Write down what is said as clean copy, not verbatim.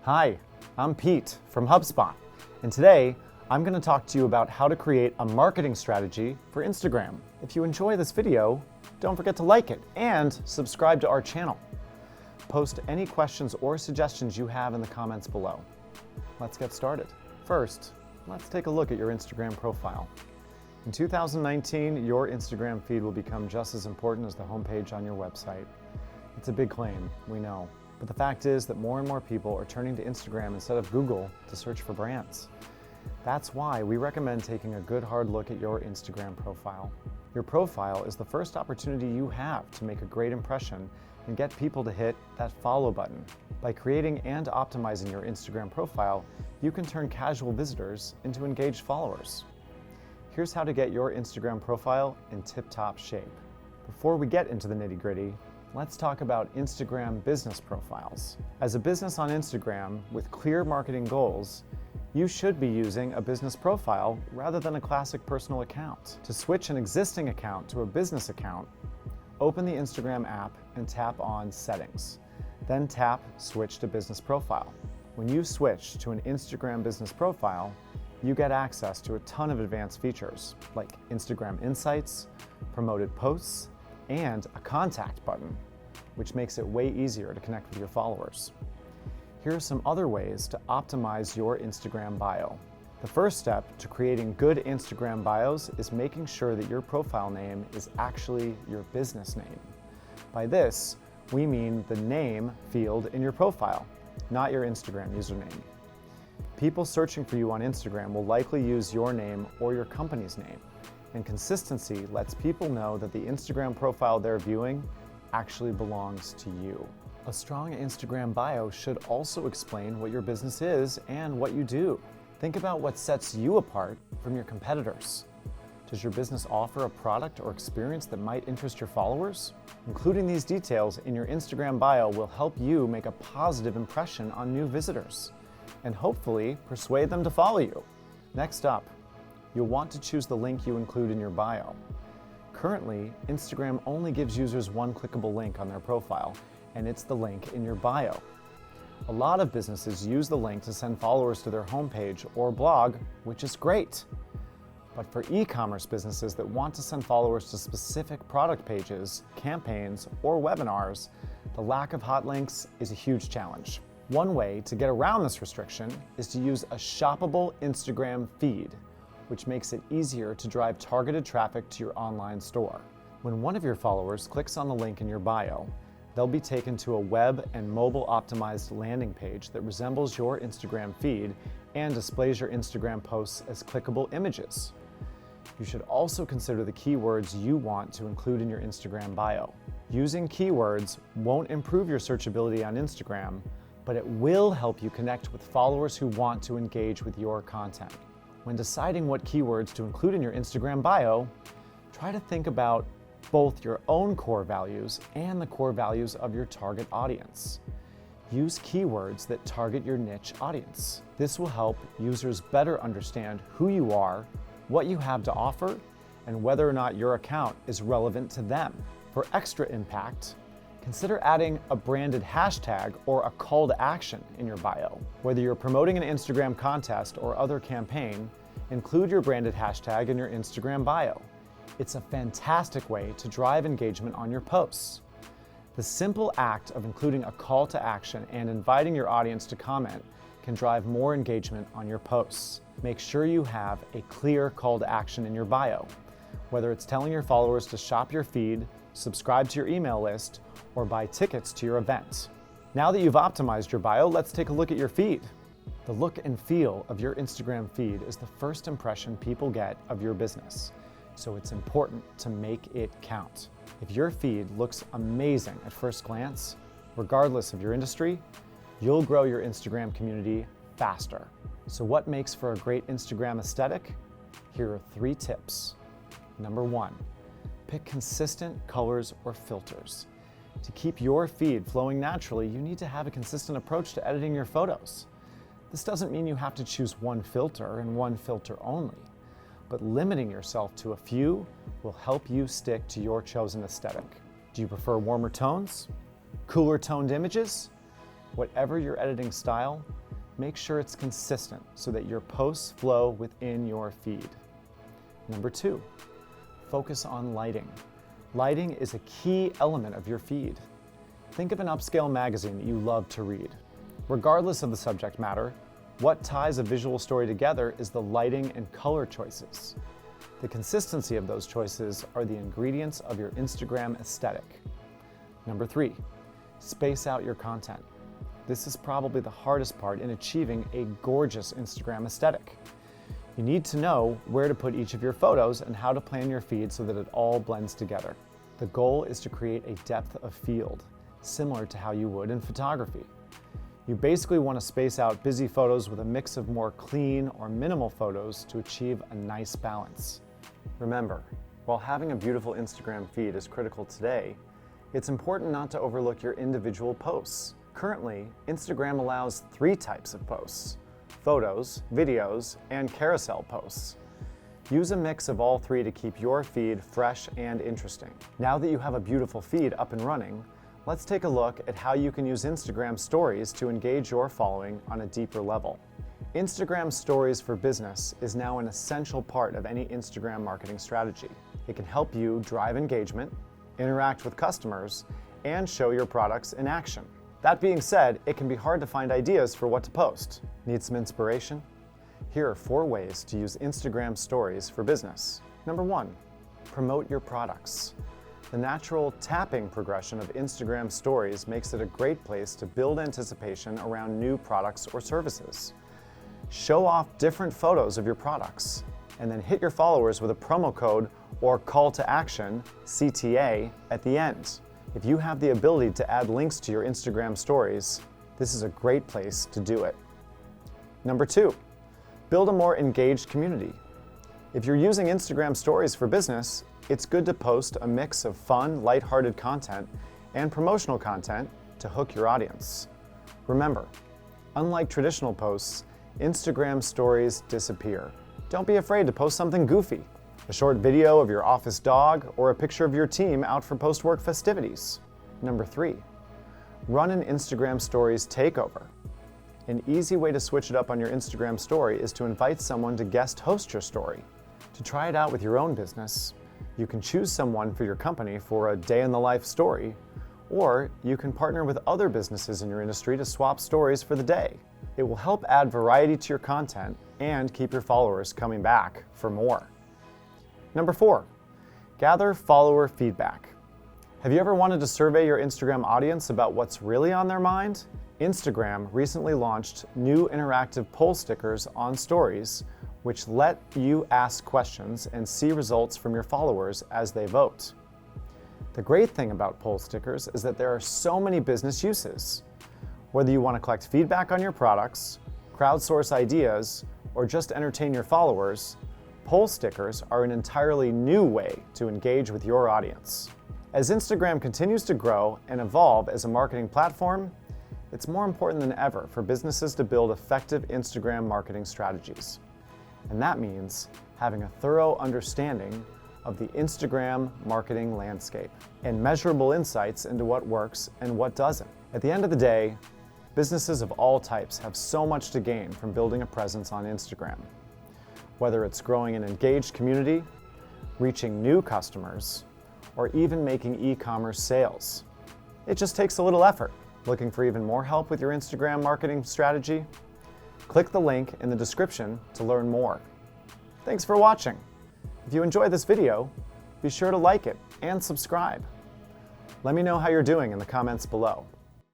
Hi, I'm Pete from HubSpot, and today I'm going to talk to you about how to create a marketing strategy for Instagram. If you enjoy this video, don't forget to like it and subscribe to our channel. Post any questions or suggestions you have in the comments below. Let's get started. First, let's take a look at your Instagram profile. In 2019, your Instagram feed will become just as important as the homepage on your website. It's a big claim, we know. But the fact is that more and more people are turning to Instagram instead of Google to search for brands. That's why we recommend taking a good hard look at your Instagram profile. Your profile is the first opportunity you have to make a great impression and get people to hit that follow button. By creating and optimizing your Instagram profile, you can turn casual visitors into engaged followers. Here's how to get your Instagram profile in tip-top shape. Before we get into the nitty-gritty, let's talk about Instagram business profiles. As a business on Instagram with clear marketing goals, you should be using a business profile rather than a classic personal account. To switch an existing account to a business account, open the Instagram app and tap on Settings. Then tap Switch to Business Profile. When you switch to an Instagram business profile, you get access to a ton of advanced features like Instagram Insights, promoted posts, and a contact button, which makes it way easier to connect with your followers. Here are some other ways to optimize your Instagram bio. The first step to creating good Instagram bios is making sure that your profile name is actually your business name. By this, we mean the name field in your profile, not your Instagram username. People searching for you on Instagram will likely use your name or your company's name, and consistency lets people know that the Instagram profile they're viewing actually belongs to you. A strong Instagram bio should also explain what your business is and what you do. Think about what sets you apart from your competitors. Does your business offer a product or experience that might interest your followers? Including these details in your Instagram bio will help you make a positive impression on new visitors and hopefully persuade them to follow you. Next up, you'll want to choose the link you include in your bio. Currently, Instagram only gives users one clickable link on their profile, and it's the link in your bio. A lot of businesses use the link to send followers to their homepage or blog, which is great. But for e-commerce businesses that want to send followers to specific product pages, campaigns, or webinars, the lack of hot links is a huge challenge. One way to get around this restriction is to use a shoppable Instagram feed, which makes it easier to drive targeted traffic to your online store. When one of your followers clicks on the link in your bio, they'll be taken to a web and mobile optimized landing page that resembles your Instagram feed and displays your Instagram posts as clickable images. You should also consider the keywords you want to include in your Instagram bio. Using keywords won't improve your searchability on Instagram, but it will help you connect with followers who want to engage with your content. When deciding what keywords to include in your Instagram bio, try to think about both your own core values and the core values of your target audience. Use keywords that target your niche audience. This will help users better understand who you are, what you have to offer, and whether or not your account is relevant to them. For extra impact, consider adding a branded hashtag or a call to action in your bio. Whether you're promoting an Instagram contest or other campaign, include your branded hashtag in your Instagram bio. It's a fantastic way to drive engagement on your posts. The simple act of including a call to action and inviting your audience to comment can drive more engagement on your posts. Make sure you have a clear call to action in your bio, whether it's telling your followers to shop your feed, subscribe to your email list, or buy tickets to your event. Now that you've optimized your bio, let's take a look at your feed. The look and feel of your Instagram feed is the first impression people get of your business, so it's important to make it count. If your feed looks amazing at first glance, regardless of your industry, you'll grow your Instagram community faster. So what makes for a great Instagram aesthetic? Here are 3 tips. Number 1, pick consistent colors or filters. To keep your feed flowing naturally, you need to have a consistent approach to editing your photos. This doesn't mean you have to choose one filter and one filter only, but limiting yourself to a few will help you stick to your chosen aesthetic. Do you prefer warmer tones? Cooler toned images? Whatever your editing style, make sure it's consistent so that your posts flow within your feed. Number 2, focus on lighting. Lighting is a key element of your feed. Think of an upscale magazine that you love to read. Regardless of the subject matter, what ties a visual story together is the lighting and color choices. The consistency of those choices are the ingredients of your Instagram aesthetic. Number 3, space out your content. This is probably the hardest part in achieving a gorgeous Instagram aesthetic. You need to know where to put each of your photos and how to plan your feed so that it all blends together. The goal is to create a depth of field, similar to how you would in photography. You basically want to space out busy photos with a mix of more clean or minimal photos to achieve a nice balance. Remember, while having a beautiful Instagram feed is critical today, it's important not to overlook your individual posts. Currently, Instagram allows 3 types of posts: photos, videos, and carousel posts. Use a mix of all 3 to keep your feed fresh and interesting. Now that you have a beautiful feed up and running, let's take a look at how you can use Instagram Stories to engage your following on a deeper level. Instagram Stories for Business is now an essential part of any Instagram marketing strategy. It can help you drive engagement, interact with customers, and show your products in action. That being said, it can be hard to find ideas for what to post. Need some inspiration? Here are 4 ways to use Instagram Stories for business. Number 1, promote your products. The natural tapping progression of Instagram Stories makes it a great place to build anticipation around new products or services. Show off different photos of your products, and then hit your followers with a promo code or call to action, CTA, at the end. If you have the ability to add links to your Instagram Stories, this is a great place to do it. Number 2, build a more engaged community. If you're using Instagram Stories for business, it's good to post a mix of fun, lighthearted content and promotional content to hook your audience. Remember, unlike traditional posts, Instagram Stories disappear. Don't be afraid to post something goofy. A short video of your office dog or a picture of your team out for post-work festivities. Number 3, run an Instagram Stories takeover. An easy way to switch it up on your Instagram story is to invite someone to guest host your story. To try it out with your own business, you can choose someone for your company for a day-in-the-life story, or you can partner with other businesses in your industry to swap stories for the day. It will help add variety to your content and keep your followers coming back for more. Number 4, gather follower feedback. Have you ever wanted to survey your Instagram audience about what's really on their mind? Instagram recently launched new interactive poll stickers on stories, which let you ask questions and see results from your followers as they vote. The great thing about poll stickers is that there are so many business uses. Whether you want to collect feedback on your products, crowdsource ideas, or just entertain your followers, poll stickers are an entirely new way to engage with your audience. As Instagram continues to grow and evolve as a marketing platform, it's more important than ever for businesses to build effective Instagram marketing strategies. And that means having a thorough understanding of the Instagram marketing landscape and measurable insights into what works and what doesn't. At the end of the day, businesses of all types have so much to gain from building a presence on Instagram. Whether it's growing an engaged community, reaching new customers, or even making e-commerce sales. It just takes a little effort. Looking for even more help with your Instagram marketing strategy? Click the link in the description to learn more. Thanks for watching. If you enjoyed this video, be sure to like it and subscribe. Let me know how you're doing in the comments below.